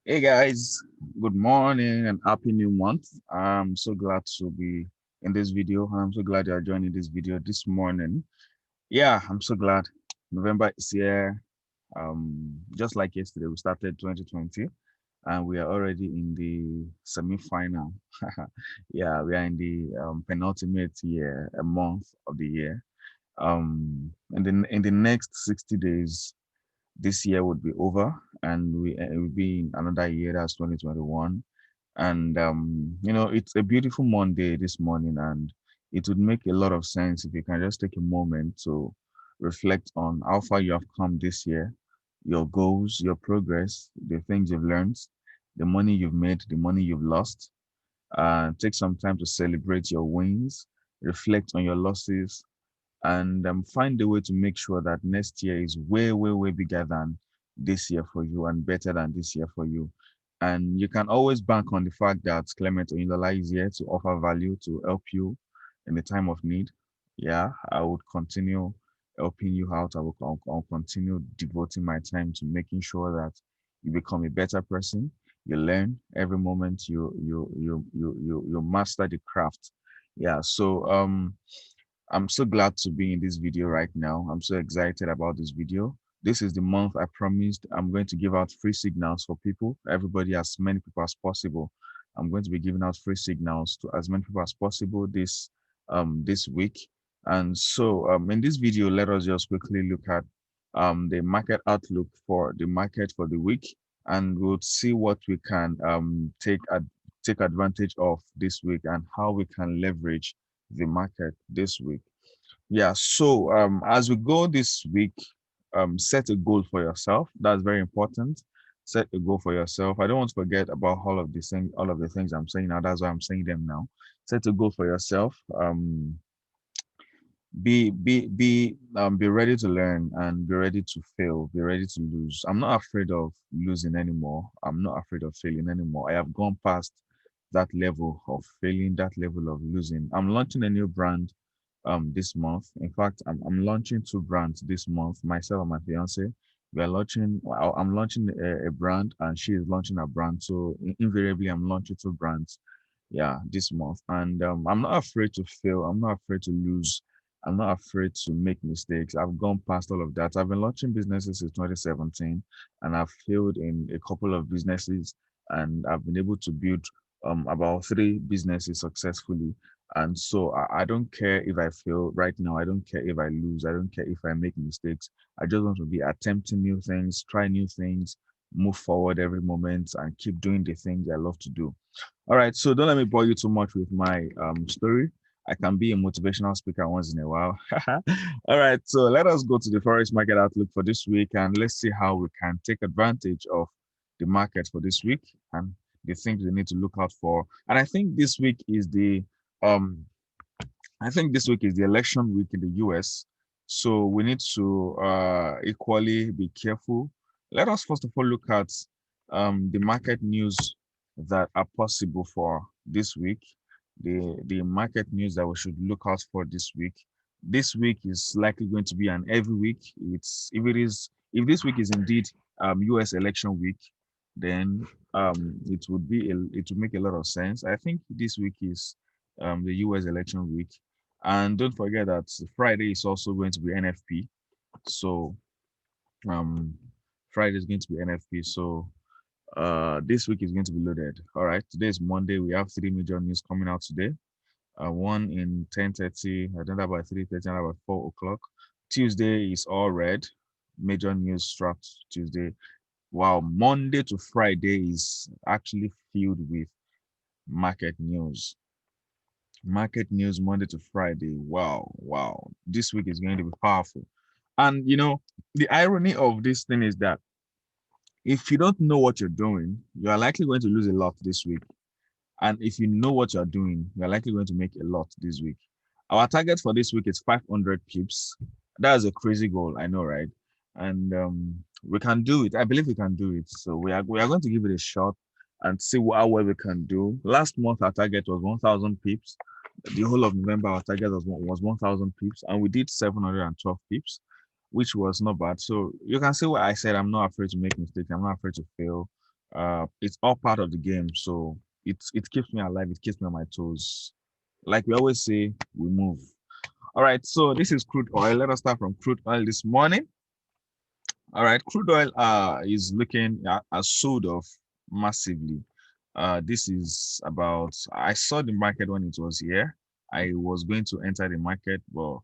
Hey guys, good morning and happy new month. I'm so glad to be in this video. I'm so glad you are joining this video this morning. Yeah, I'm so glad. November is here. Just like yesterday, we started 2020 and we are already in the semi-final. Yeah, we are in the penultimate year, a month of the year. And then in the next 60 days, this year would be over and it will be in another year, that's 2021. And it's a beautiful Monday this morning, and it would make a lot of sense if you can just take a moment to reflect on how far you have come this year, your goals, your progress, the things you've learned, the money you've made, the money you've lost. Take some time to celebrate your wins, reflect on your losses, and find a way to make sure that next year is way, way, way bigger than this year for you and better than this year for you. And you can always bank on the fact that Clement Oyinlola is here to offer value to help you in the time of need. Yeah, I would continue helping you out. I'll continue devoting my time to making sure that you become a better person. You learn every moment. You master the craft. Yeah. So I'm so glad to be in this video right now. I'm so excited about this video. This is the month I promised I'm going to give out free signals for people, everybody, as many people as possible. I'm going to be giving out free signals to as many people as possible this week. And so in this video, let us just quickly look at the market outlook for the market for the week, and we'll see what we can take advantage of this week and how we can leverage the market this week. Yeah, so as we go this week, set a goal for yourself. That's very important. Set a goal for yourself. I don't want to forget about all of the things I'm saying now. That's why I'm saying them now. Set a goal for yourself. Be ready to learn and be ready to fail. Be ready to lose. I'm not afraid of losing anymore. I'm not afraid of failing anymore. I have gone past that level of failing, that level of losing. I'm launching a new brand this month. In fact, I'm launching two brands this month. Myself and my fiance, we are launching. I'm launching a brand, and she is launching a brand. So invariably, I'm launching two brands. Yeah, this month, and I'm not afraid to fail. I'm not afraid to lose. I'm not afraid to make mistakes. I've gone past all of that. I've been launching businesses since 2017, and I've failed in a couple of businesses, and I've been able to build about three businesses successfully. And so I don't care if I fail right now. I don't care if I lose. I don't care if I make mistakes. I just want to be attempting new things, try new things, move forward every moment, and keep doing the things I love to do. All right, so don't let me bore you too much with my story. I can be a motivational speaker once in a while. All right, so let us go to the Forex market outlook for this week, and let's see how we can take advantage of the market for this week and the things we need to look out for. And um I think this week is the election week in the US. So we need to equally be careful. Let us first of all look at the market news that are possible for this week. The market news that we should look out for this week. This week is likely going to be an every week. If this week is indeed US election week, then it would make a lot of sense. I think this week is the US election week. And don't forget that Friday is also going to be NFP. So um, Friday is going to be NFP. So this week is going to be loaded. All right. Today is Monday. We have three major news coming out today. One in 10:30, another by 3:30, another by 4 o'clock. Tuesday is all red. Major news strapped Tuesday. Wow, Monday to Friday is actually filled with market news. Market news Monday to Friday. Wow, wow. This week is going to be powerful. And the irony of this thing is that if you don't know what you're doing, you are likely going to lose a lot this week. And if you know what you're doing, you're likely going to make a lot this week. Our target for this week is 500 pips. That is a crazy goal, I know, right? And we can do it. I believe we can do it. So we are going to give it a shot and see how well we can do. Last month, our target was 1,000 pips. The whole of November, our target was 1,000 pips, and we did 712 pips, which was not bad. So you can see what I said. I'm not afraid to make mistakes. I'm not afraid to fail. it's all part of the game. So it keeps me alive. It keeps me on my toes. Like we always say, we move. All right. So this is crude oil. Let us start from crude oil this morning. All right, crude oil is looking has sold off massively. This is about I saw the market when it was here. I was going to enter the market, but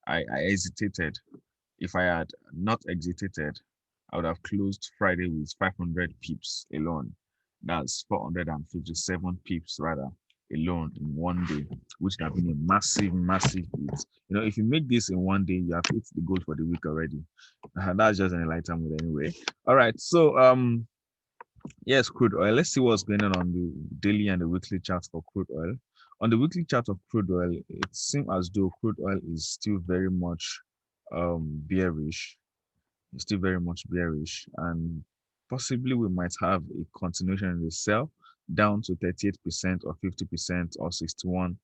I hesitated. If I had not exited, I would have closed Friday with 500 pips alone. That's 457 pips rather alone in one day, which would have been a massive, massive hit. If you make this in one day, you have hit the goal for the week already. That's just an lighter mood anyway. All right, so yes, crude oil. Let's see what's going on the daily and the weekly charts for crude oil. On the weekly chart of crude oil, it seems as though crude oil is still very much bearish. It's still very much bearish, and possibly we might have a continuation in the sell down to 38% or 50% or 61.8%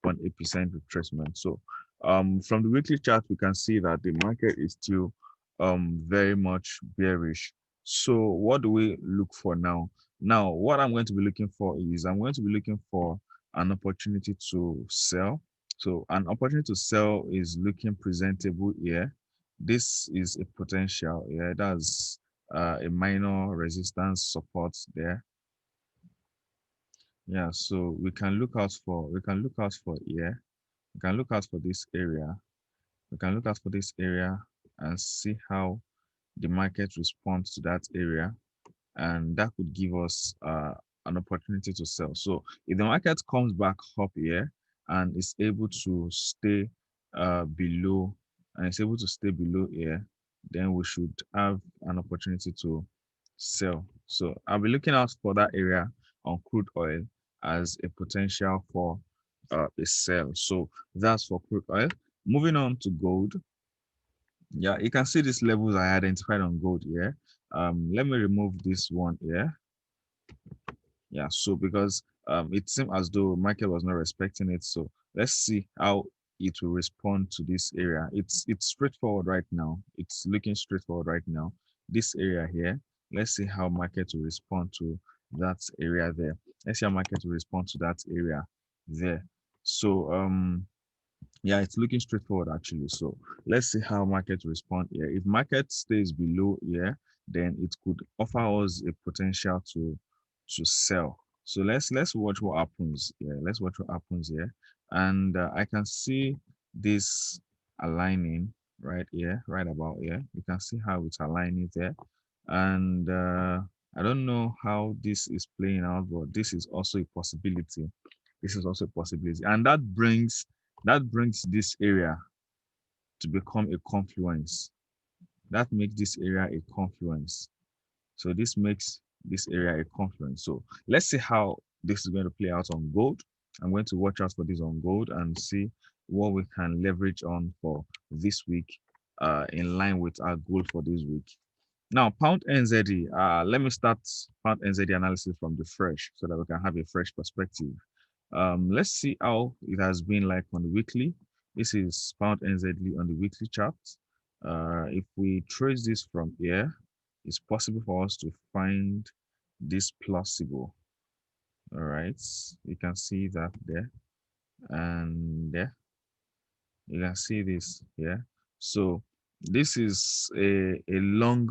retracement. So from the weekly chart, we can see that the market is still very much bearish. So what do we look for now? Now, what I'm going to be looking for is I'm going to be looking for an opportunity to sell. So an opportunity to sell is looking presentable here. This is a potential. Yeah, that's a minor resistance support there. Yeah, so we can look out for here. We can look out for this area. We can look out for this area and see how the market responds to that area, and that could give us an opportunity to sell. So if the market comes back up here and is able to stay below here, then we should have an opportunity to sell. So I'll be looking out for that area on crude oil as a potential for a sell. So that's for crude oil. Moving on to gold. Yeah, you can see these levels I identified on gold here. Let me remove this one here. Yeah, so because it seemed as though market was not respecting it. So let's see how it will respond to this area. It's straightforward right now. It's looking straightforward right now. This area here, let's see how market will respond to that area there. Let's see how market will respond to that area there. So yeah, it's looking straightforward actually. So let's see how market respond here. If market stays below here, then it could offer us a potential to sell. So let's watch what happens here. Let's watch what happens here. And I can see this aligning right here, right about here. You can see how it's aligning there. And I don't know how this is playing out, but this is also a possibility. This is also a possibility. And that brings this area to become a confluence. That makes this area a confluence. So this makes this area a confluence. So let's see how this is going to play out on gold. I'm going to watch out for this on gold and see what we can leverage on for this week in line with our goal for this week. Now, pound NZD, let me start pound NZD analysis from the fresh so that we can have a fresh perspective. Let's see how it has been like on the weekly. This is pound NZD on the weekly chart. If we trace this from here, it's possible for us to find this plausible. All right, you can see that there and there. You can see this here. So this is a long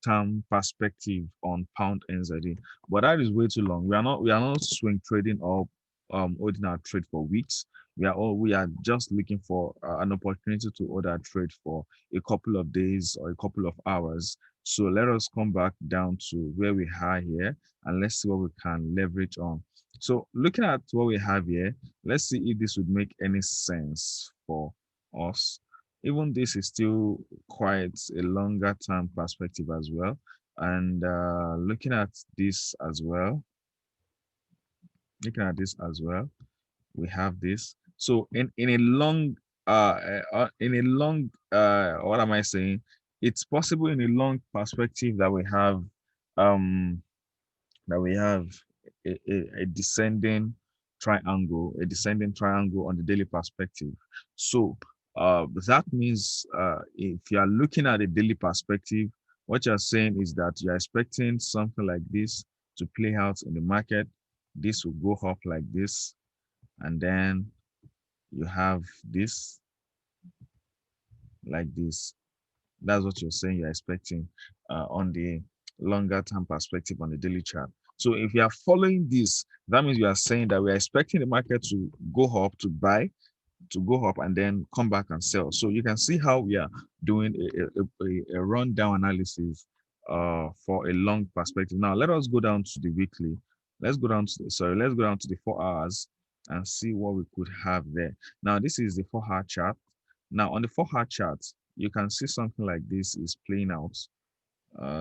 term perspective on pound NZD, but that is way too long. We are not swing trading or holding our trade for weeks. We are just looking for an opportunity to hold our trade for a couple of days or a couple of hours. So let us come back down to where we are here and let's see what we can leverage on. So looking at what we have here, let's see if this would make any sense for us. Even this is still quite a longer term perspective as well. And looking at this as well, we have this. So in a long what am I saying? It's possible in a long perspective that um we have a descending triangle on the daily perspective. So that means if you are looking at a daily perspective, what you're saying is that you're expecting something like this to play out in the market. This will go up like this, and then you have this like this. That's what you're saying you're expecting on the longer term perspective on the daily chart. So if you are following this, that means you are saying that we are expecting the market to go up, to buy, to go up and then come back and sell. So you can see how we are doing a rundown analysis for a long perspective. Now let us go down to the weekly. Let's go down to let's go down to the 4 hours and see what we could have there. Now this is the 4 hour chart. Now on the 4 hour chart, you can see something like this is playing out.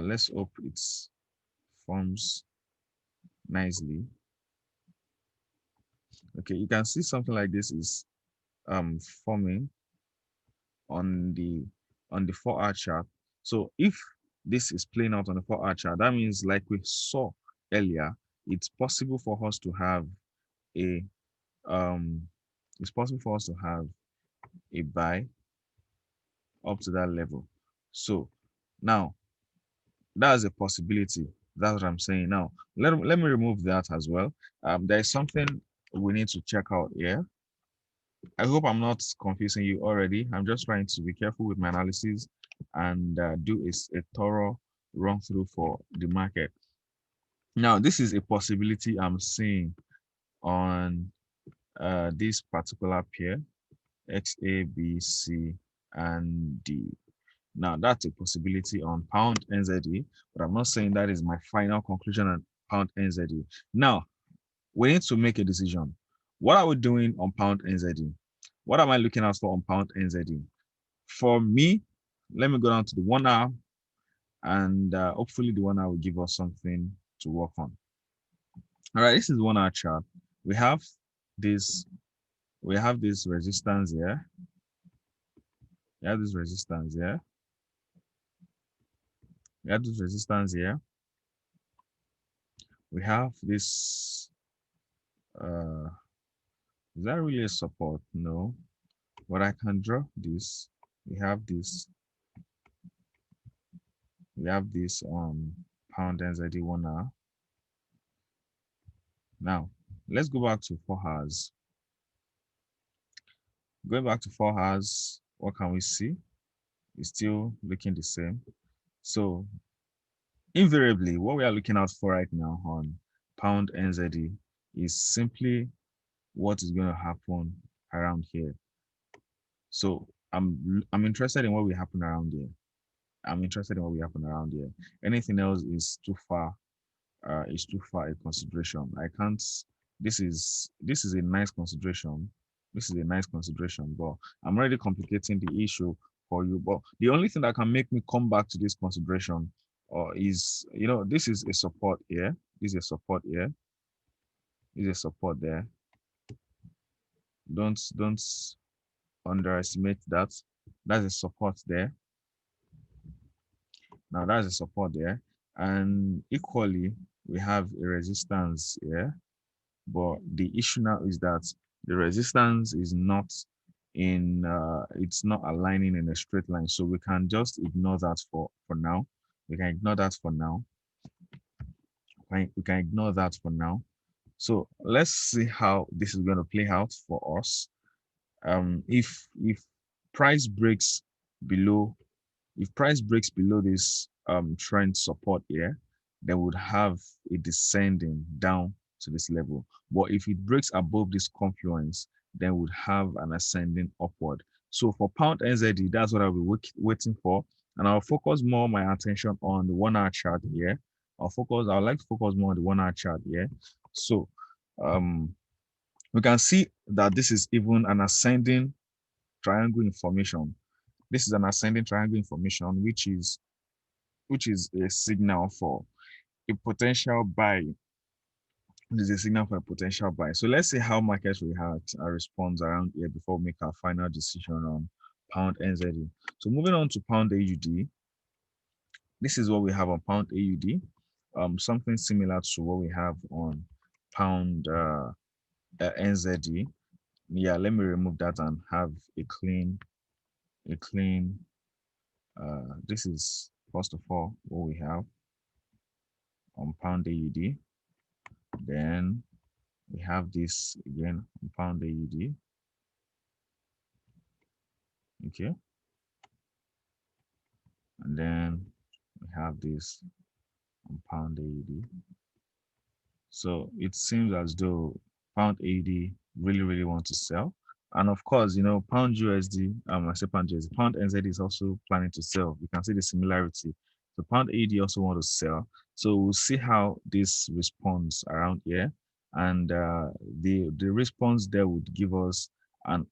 Let's hope it forms nicely. Okay, you can see something like this is forming on the 4 hour chart. So if this is playing out on the 4 hour chart, that means like we saw earlier, it's possible for us to have a um it's possible for us to have a buy up to that level. So now that's a possibility. That's what I'm saying. Now let me remove that as well. There is something we need to check out here. I hope I'm not confusing you already. I'm just trying to be careful with my analysis and do a thorough run through for the market. Now, this is a possibility I'm seeing on this particular pair, X, A, B, C, and D. Now, that's a possibility on pound NZD, but I'm not saying that is my final conclusion on pound NZD. Now, we need to make a decision. What are we doing on pound NZD? What am I looking out for on pound NZD? For me, let me go down to the 1 hour, and hopefully the 1 hour will give us something to work on. All right, this is 1 hour chart. We have this, resistance here. We have this resistance here. We have this resistance here. We have this. Is that really a support? No, but I can draw this. We have this. We have this pound NZD 1 hour. Now let's go back to 4 hours. Going back to 4 hours, what can we see? It's still looking the same. So invariably, what we are looking out for right now on pound NZD is simply what is going to happen around here. So I'm interested in what will happen around here. I'm interested in what will happen around here. Anything else is too far. Is too far a consideration. I can't. This is a nice consideration. This is a nice consideration, but I'm already complicating the issue for you. But the only thing that can make me come back to this consideration is, this is a support here. This is a support here. This is a support there. Don't underestimate that. That's a support there. Now that's a support there. And equally, we have a resistance here. But the issue now is that the resistance is not it's not aligning in a straight line. So we can just ignore that for now. We can ignore that for now. We can ignore that for now. So let's see how this is going to play out for us. If price breaks below, this trend support here, then we would have a descending down to this level. But if it breaks above this confluence, then we would have an ascending upward. So for pound NZD, that's what I'll be waiting for. And I'll focus more my attention on the 1 hour chart here. I'd like to focus more on the 1 hour chart here. So we can see that this is even an ascending triangle information. This is an ascending triangle information, which is a signal for a potential buy. This is a signal for a potential buy. So let's see how markets react and responds around here before we make our final decision on pound NZD. So moving on to pound AUD, this is what we have on pound AUD. Something similar to what we have on pound NZD. Yeah, let me remove that and have a clean. This is first of all, what we have on pound AUD, then we have this again on pound AUD, okay, and then we have this on pound AUD. So it seems as though pound AUD really want to sell. And of course, you know, pound USD, I say pound USD, pound NZ is also planning to sell. You can see the similarity. So pound AUD also want to sell. So we'll see how this responds around here. And the response there would give us an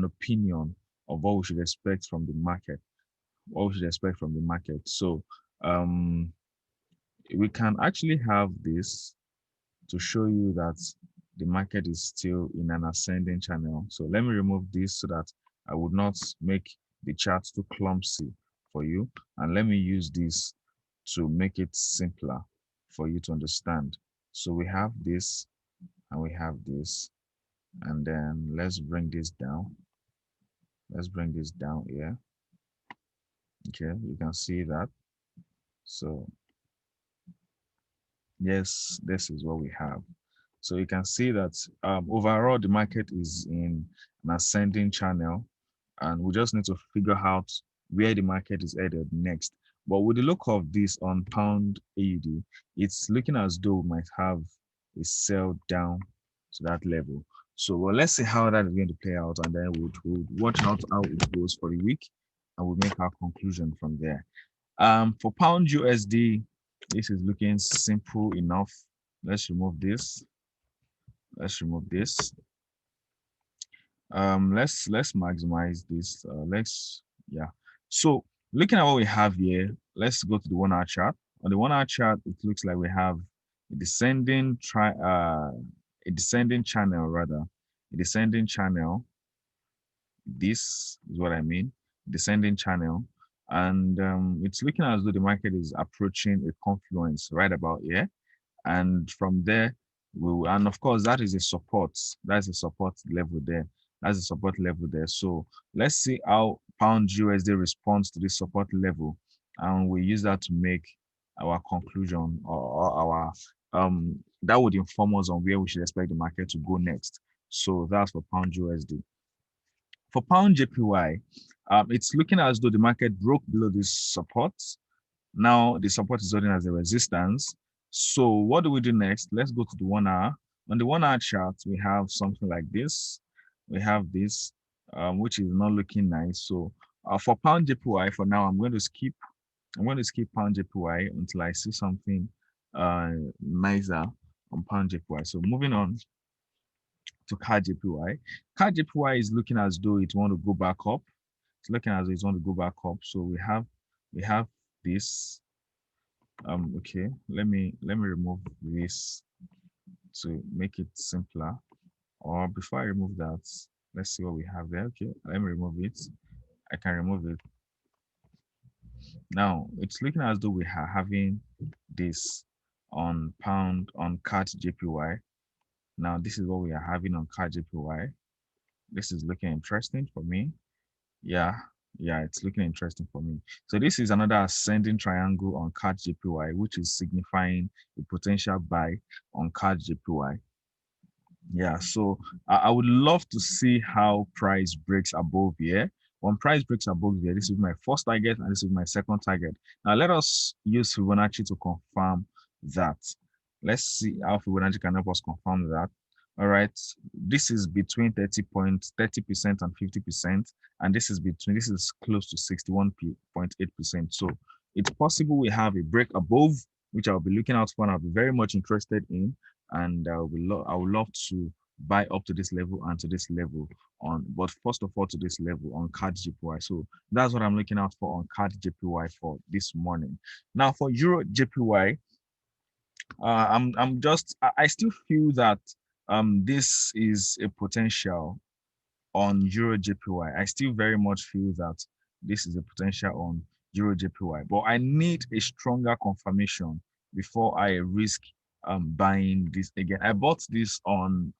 opinion of what we should expect from the market, what we should expect from the market. So um, we can actually have this to show you that the market is still in an ascending channel. So let me remove this so that I would not make the chart too clumsy for you. And let me use this to make it simpler for you to understand. So we have this and we have this. And then let's bring this down. Let's bring this down here. Okay, you can see that. So yes, this is what we have. So you can see that overall the market is in an ascending channel, and we just need to figure out where the market is headed next. But with the look of this on pound AUD, it's looking as though we might have a sell down to that level. So well, let's see how that is going to play out, and then we'll watch out how it goes for the week, and we'll make our conclusion from there. For pound USD, this is looking simple enough. Let's remove this. Let's remove this. Let's maximize this. Yeah. So looking at what we have here, let's go to the 1 hour chart. On the 1 hour chart, it looks like we have a a descending channel rather, a descending channel. This is what I mean, descending channel. And it's looking as though the market is approaching a confluence right about here. And from there, and of course, that is a support. That's a support level there. That's a support level there. So let's see how pound USD responds to this support level. And we use that to make our conclusion or our, that would inform us on where we should expect the market to go next. So that's for pound USD. For pound JPY, it's looking as though the market broke below this support. Now the support is holding as a resistance. So what do we do next? Let's go to the 1 hour. On the 1 hour chart, we have something like this. We have this, which is not looking nice. So for pound JPY, for now, I'm going to skip. I'm going to skip pound JPY until I see something nicer on pound JPY. So moving on to CAD JPY. CAD JPY is looking as though it want to go back up. It's looking as though it want to go back up. So we have this. Okay, let me remove this to make it simpler. Or before I remove that, let's see what we have there. Okay, let me remove it. I can remove it. Now it's looking as though we are having this on CAD JPY. Now this is what we are having on CAD JPY. This is looking interesting for me. Yeah, yeah, it's looking interesting for me. So this is another ascending triangle on CAD JPY, which is signifying a potential buy on CAD JPY. Yeah, so I would love to see how price breaks above here. When price breaks above here, this is my first target and this is my second target. Now let us use Fibonacci to confirm that. Let's see how Fibonacci can help us confirm that. All right, this is between 30% and 50%, and this is close to 61.8%. So it's possible we have a break above, which I'll be looking out for and I'll be very much interested in, and I would love to buy up to this level and to this level but first of all to this level on CAD JPY. So that's what I'm looking out for on CAD JPY for this morning. Now for Euro JPY, I still feel that this is a potential on Euro JPY. I still very much feel that this is a potential on Euro JPY, but I need a stronger confirmation before I risk buying this again. I bought this on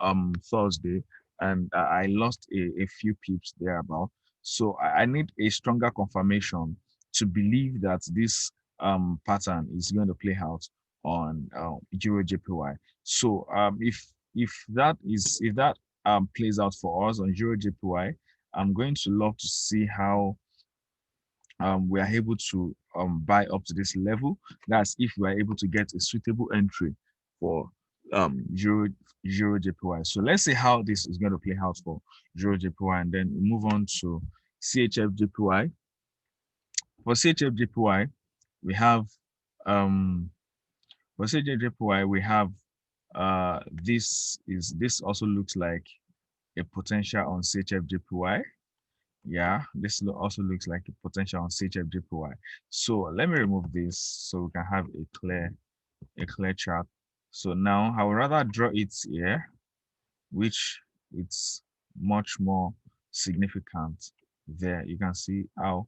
Thursday and I lost a few pips thereabout. So I need a stronger confirmation to believe that this pattern is going to play out on Euro JPY. So if that plays out for us on Euro JPY, I'm going to love to see how we are able to buy up to this level. That's if we are able to get a suitable entry for Euro JPY. So let's see how this is going to play out for Euro JPY, and then move on to CHF JPY. For CHF JPY, we have um for CHF JPY we have this also looks like a potential on CHF JPY. Yeah, this also looks like a potential on CHF JPY. So let me remove this so we can have a clear chart. So now I would rather draw it here, which it's much more significant there. You can see how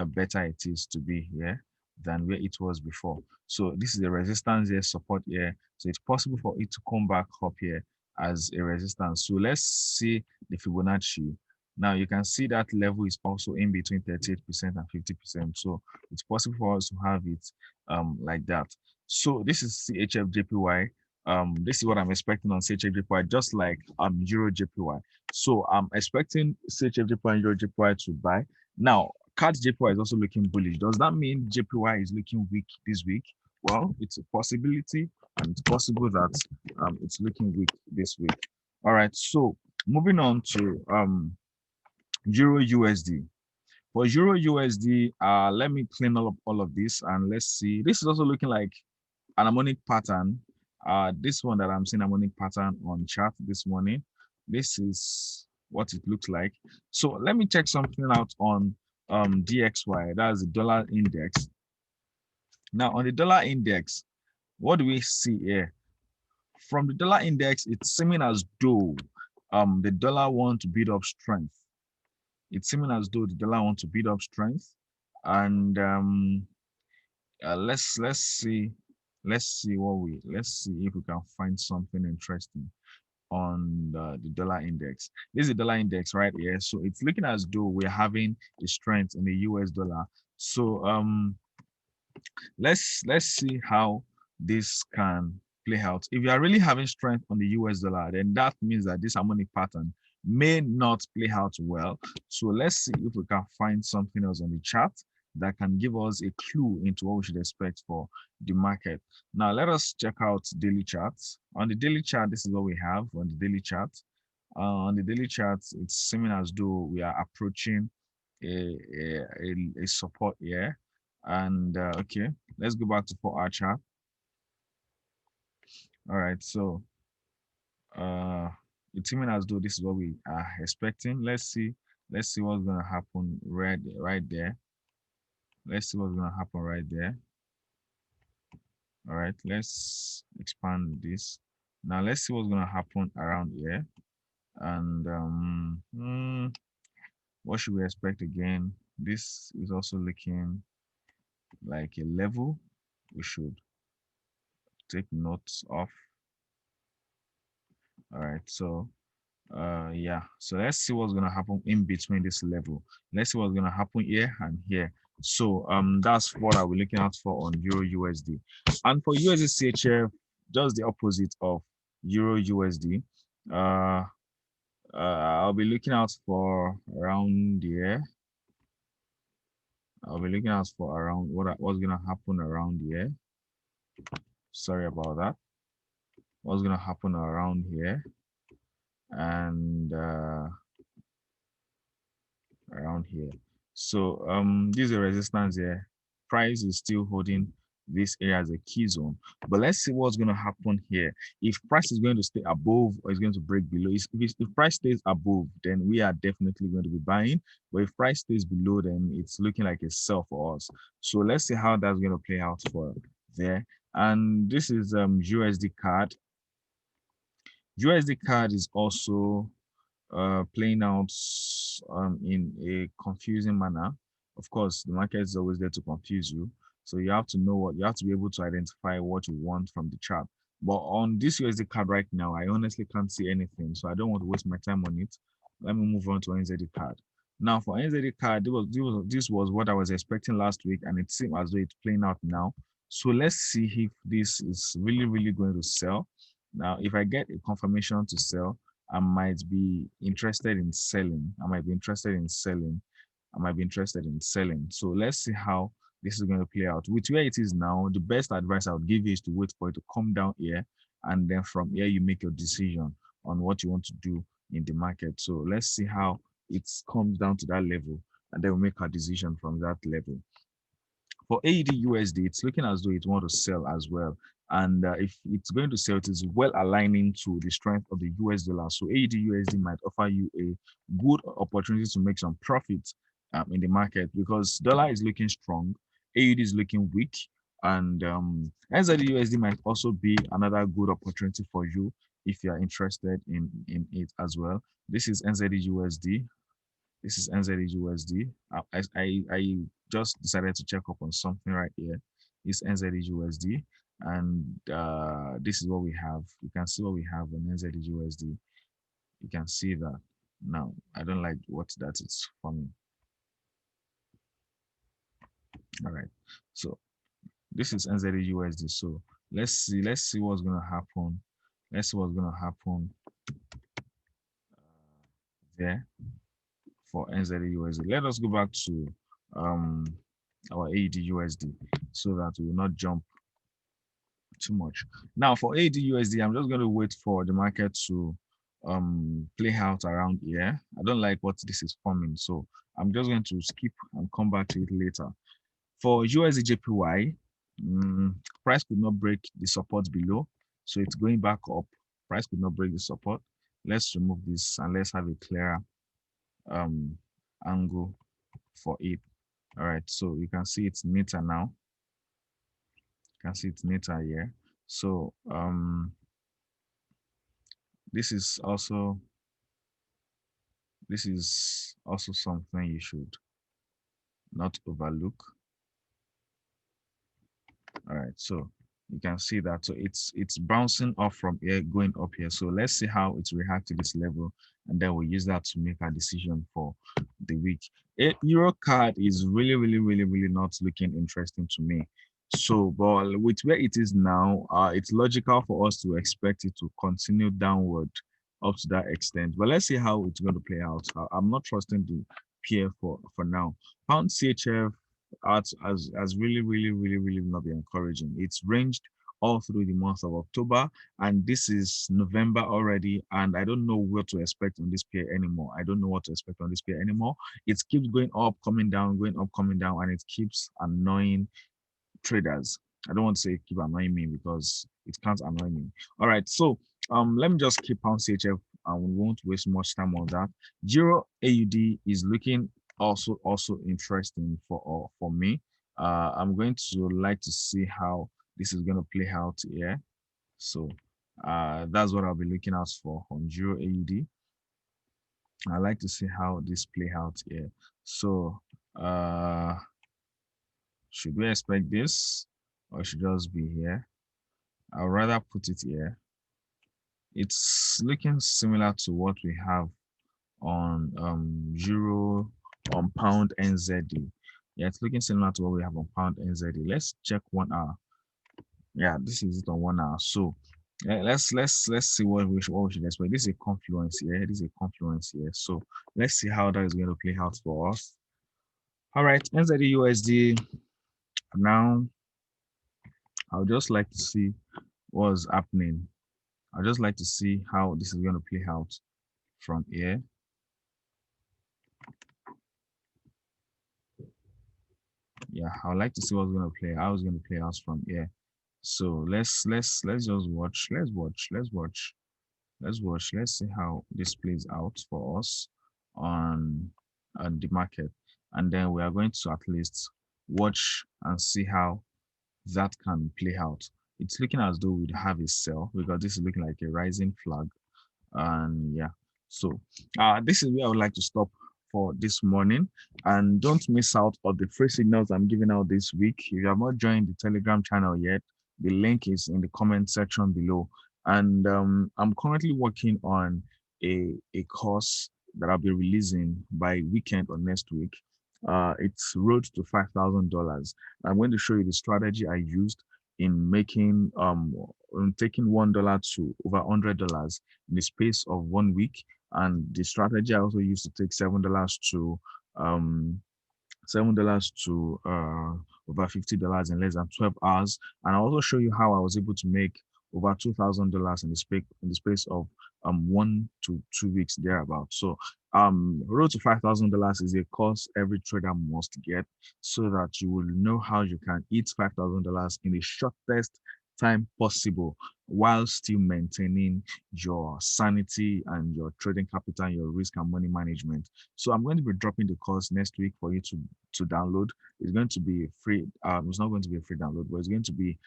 better it is to be here than where it was before. So this is the resistance here, support here. So it's possible for it to come back up here as a resistance. So let's see the Fibonacci. Now you can see that level is also in between 38% and 50%. So it's possible for us to have it like that. So this is CHF JPY. This is what I'm expecting on CHF JPY, just like Euro JPY. So I'm expecting CHF JPY and Euro JPY to buy. Now, CAD JPY is also looking bullish. Does that mean JPY is looking weak this week? Well, it's a possibility, and it's possible that it's looking weak this week. All right, so moving on to Euro USD. For Euro USD, let me clean up all of this and let's see. This is also looking like an harmonic pattern. This one that I'm seeing harmonic pattern on chart this morning. This is what it looks like. So let me check something out on DXY. That's the dollar index. Now on the dollar index, what do we see here? From the dollar index, it's seeming as though the dollar wants to build up strength. It's seeming as though the dollar wants to build up strength, and let's see let's see if we can find something interesting on the dollar index. This is the dollar index right here. So it's looking as though we're having a strength in the US dollar. So let's see how this can play out. If you are really having strength on the US dollar, then that means that this harmonic pattern may not play out well. So let's see if we can find something else on the chart that can give us a clue into what we should expect for the market. Now let us check out daily charts. On the daily chart, this is what we have on the daily chart. On the daily charts, it's seeming as though we are approaching a support here. And okay, let's go back to 4-hour chart. All right, so it's seeming as though this is what we are expecting. Let's see what's gonna happen right there. Let's see what's gonna happen right there. All right, let's expand this. Now let's see what's gonna happen around here. And what should we expect again? This is also looking like a level we should take notes of. All right, so yeah, so let's see what's gonna happen in between this level. Let's see what's gonna happen here and here. So that's what I'll be looking out for on Euro USD. And for USD CHF, just the opposite of Euro USD. I'll be looking out for around here. I'll be looking out for around what's gonna happen around here. Sorry about that. What's gonna happen around here and around here. So this is a resistance here. Price is still holding this area as a key zone, but let's see what's going to happen here. If price is going to stay above or is going to break below, if price stays above, then we are definitely going to be buying. But if price stays below, then it's looking like a sell for us. So let's see how that's going to play out for there. And this is USD card. USD card is also playing out in a confusing manner. Of course, the market is always there to confuse you. So you have to know what you have to be able to identify what you want from the chart. But on this USD card right now, I honestly can't see anything. So I don't want to waste my time on it. Let me move on to NZD card. Now for NZD card, this was what I was expecting last week, and it seems as though it's playing out now. So let's see if this is really going to sell. Now, if I get a confirmation to sell, I might be interested in selling. I might be interested in selling. I might be interested in selling. So let's see how this is going to play out. With where it is now, the best advice I would give you is to wait for it to come down here, and then from here you make your decision on what you want to do in the market. So let's see how it comes down to that level, and then we'll make our decision from that level. For AED USD, it's looking as though it wants to sell as well. And if it's going to sell, it is well aligning to the strength of the US dollar. So AED USD might offer you a good opportunity to make some profit in the market, because dollar is looking strong, AED is looking weak, and NZD USD might also be another good opportunity for you if you are interested in it as well. This is NZD USD. This is NZD USD. I just decided to check up on something right here. It's NZD USD, and this is what we have. You can see what we have on NZD USD. You can see that. Now, I don't like what that is for me. All right. So this is NZD USD. So let's see what's gonna happen. Let's see what's gonna happen there for NZD USD. Let us go back to um our AED USD so that we will not jump too much. Now for AED USD, I'm just going to wait for the market to play out around here. I don't like what this is forming, so I'm just going to skip and come back to it later. For USD JPY, price could not break the support below, so it's going back up. Price could not break the support. Let's remove this and let's have a clearer um angle for it. All right, so you can see it's neater now. You can see it's neater here. So this is also something you should not overlook. All right, so you can see that. So it's bouncing off from here, going up here. So let's see how it reacts to this level, and then we'll use that to make our decision for the week. Euro card is really not looking interesting to me. So, but with where it is now, it's logical for us to expect it to continue downward up to that extent. But let's see how it's going to play out. I'm not trusting the pair for now. Pound CHF has really not been encouraging. It's ranged all through the month of October, and this is November already, and I don't know what to expect on this pair anymore. I don't know what to expect on this pair anymore. It keeps going up, coming down, going up, coming down, and it keeps annoying traders. I don't want to say keep annoying me because it can't annoy me. All right, so let me just keep pound CHF and we won't waste much time on that. Euro AUD is looking also interesting for me. I'm going to like to see how this is going to play out here. So that's what I'll be looking out for on Euro AUD. I like to see how this play out here. So should we expect this, or should just be here? I'd rather put it here. It's looking similar to what we have on Euro, on Pound NZD. Yeah, it's looking similar to what we have on Pound NZD. Let's check 1 hour. Yeah, this is it on 1 hour. So let's see what we should expect. This is a confluence here. This is a confluence here. So let's see how that is going to play out for us. All right, NZD USD. Now, I would just like to see what's happening. I'd just like to see how this is going to play out from here. Yeah, I would like to see what's going to play, how it's going to play out from here. So let's just watch. Let's see how this plays out for us on the market, and then we are going to at least watch and see how that can play out. It's looking as though we'd have a sell because this is looking like a rising flag. And yeah, so this is where I would like to stop for this morning, and don't miss out on the free signals I'm giving out this week. If you have not joined the Telegram channel yet, the link is in the comment section below. And I'm currently working on a course that I'll be releasing by weekend or next week. It's Road to $5,000. I'm going to show you the strategy I used in making in taking $1 to over $100 in the space of 1 week, and the strategy I also used to take um $7 to over $50 in less than 12 hours. And I'll also show you how I was able to make over $2,000 in the space of 1 to 2 weeks thereabout. So Road to $5,000 is a course every trader must get so that you will know how you can eat $5,000 in the shortest time possible while still maintaining your sanity and your trading capital and your risk and money management. So I'm going to be dropping the course next week for you to download. It's going to be free. It's not going to be a free download, but it's going to be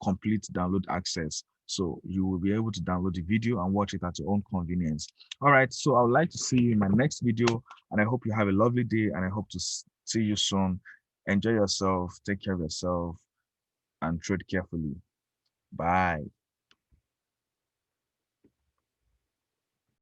complete download access. So you will be able to download the video and watch it at your own convenience. All right. So I would like to see you in my next video, and I hope you have a lovely day. And I hope to see you soon. Enjoy yourself. Take care of yourself, and trade carefully. Bye.